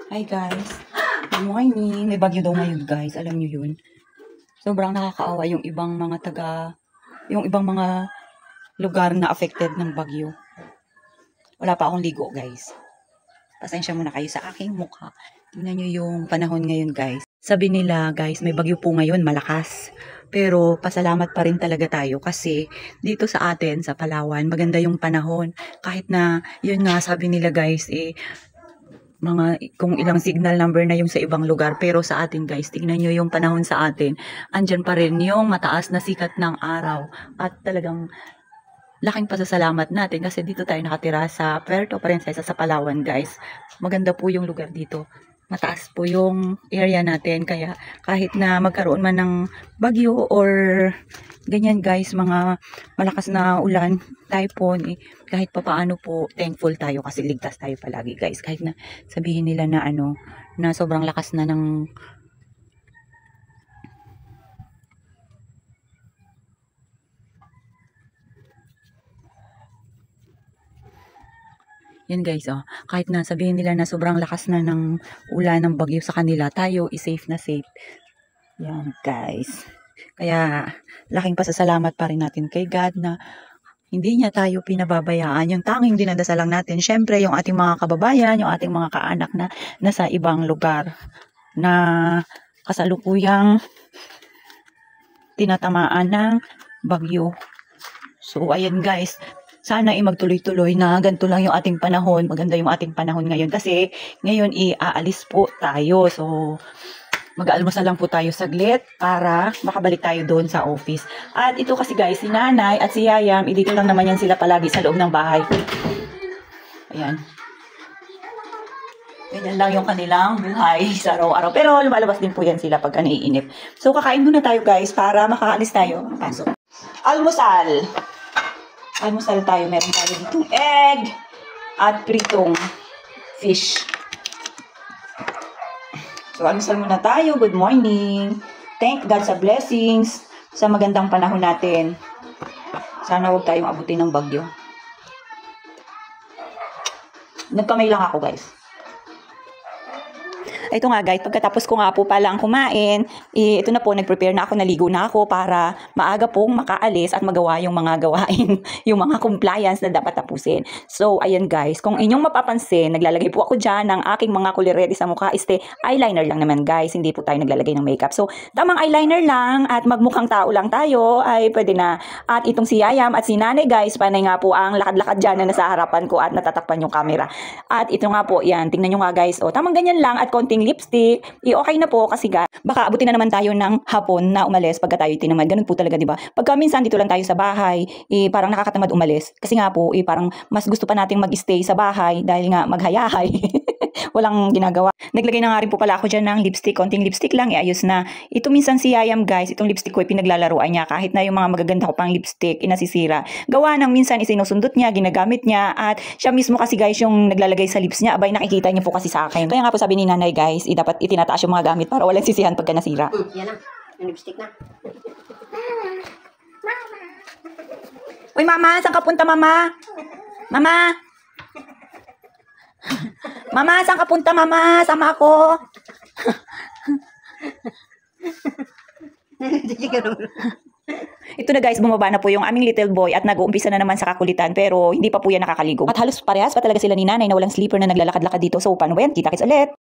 Hi guys, good morning. May bagyo daw ngayon guys, alam nyo yun. Sobrang nakakaawa yung ibang mga lugar na affected ng bagyo. Wala pa akong ligo guys. Pasensya muna kayo sa aking mukha. Tingnan nyo yung panahon ngayon guys. Sabi nila guys, may bagyo po ngayon, malakas. Pero pasalamat pa rin talaga tayo kasi dito sa atin, sa Palawan, maganda yung panahon. Kahit na, yun nga sabi nila guys, kung ilang signal number na yung sa ibang lugar, pero sa atin guys, tignan nyo yung panahon sa atin, andyan pa rin yung mataas na sikat ng araw at talagang laking pasasalamat natin kasi dito tayo nakatira sa Puerto Princesa sa Palawan guys. Maganda po yung lugar dito, mataas po yung area natin, kaya kahit na magkaroon man ng bagyo or ganyan guys, mga malakas na ulan, typhoon, kahit pa paano po thankful tayo kasi ligtas tayo palagi guys, kahit na sabihin nila na na sobrang lakas na ng yan guys, kahit na sabihin nila na sobrang lakas na ng ulan ng bagyo sa kanila, tayo safe na safe. Yan guys. Kaya laking pasasalamat pa rin natin kay God na hindi niya tayo pinababayaan. Yung tanging dinadasal lang natin, syempre yung ating mga kababayan, yung ating mga kaanak na nasa ibang lugar na kasalukuyang tinatamaan ng bagyo. So ayan guys, sana magtuloy-tuloy na ganito lang yung ating panahon. Maganda yung ating panahon ngayon kasi ngayon aalis po tayo. So mag-aalmusal lang po tayo saglit para makabalik tayo doon sa office. At ito kasi guys, si Nanay at si Yayam, dito lang naman yan sila palagi sa loob ng bahay. Ayan. Ganyan lang yung kanilang buhay sa araw-araw. Pero lumalabas din po yan sila pagka naiinip. So kakain muna tayo guys para makaalis tayo. Pasok. Almusal. Almusal tayo. Meron tayo ditong egg at pritong fish. So, almusal muna tayo. Good morning. Thank God sa blessings, sa magandang panahon natin. Sana huwag tayong abutin ng bagyo. Nagkamay lang ako, guys. Ito nga guys, pagkatapos ko nga po palang kumain, ito na po, nag-prepare na ako, naligo na ako para maaga pong makaalis at magawa yung mga gawain, yung mga compliance na dapat tapusin. So, ayan guys, kung inyong mapapansin, naglalagay po ako dyan ng aking mga kulirete sa mukha. Eyeliner lang naman guys, hindi po tayo naglalagay ng makeup. So, tamang eyeliner lang at magmukhang tao lang tayo ay pwede na. At itong si Yayam at si Nanay guys, panay nga po ang lakad-lakad dyan na nasa harapan ko at natatakpan yung camera. At ito nga po, yan, tingnan nyo nga guys, tamang ganyan lang at konting lipstick, okay na po kasi baka abutin na naman tayo ng hapon na umalis pagka tayo tinamad. Ganun po talaga, di ba? Pagka minsan dito lang tayo sa bahay, parang nakakatamad umalis. Kasi nga po, parang mas gusto pa nating mag-stay sa bahay dahil nga maghayahay. Walang ginagawa. Naglagay na nga rin po pala ako dyan ng lipstick, konting lipstick lang, ayos na. Ito minsan si Yayam guys, itong lipstick ko pinaglalaruan niya kahit na yung mga magaganda ko pang lipstick, nasisira. Gawa ng minsan isinusundot niya, ginagamit niya at siya mismo kasi guys yung naglalagay sa lips niya, abay nakikita niya po kasi sa akin. Kaya nga po sabi ni Nanay guys, dapat itinataas yung mga gamit para walang sisihan pagka nasira. Yan na, yung lipstick na. Uy mama, saan ka punta mama? Mama? Mama, saan ka punta mama? Sama ako. Ito na guys, bumaba na po yung aming little boy at nag-uumpisa na naman sa kakulitan pero hindi pa po yan nakakaligo. At halos parehas pa talaga sila ni Nanay na walang sleeper na naglalakad-lakad dito. So paano ba yan? Kita-kits ulit.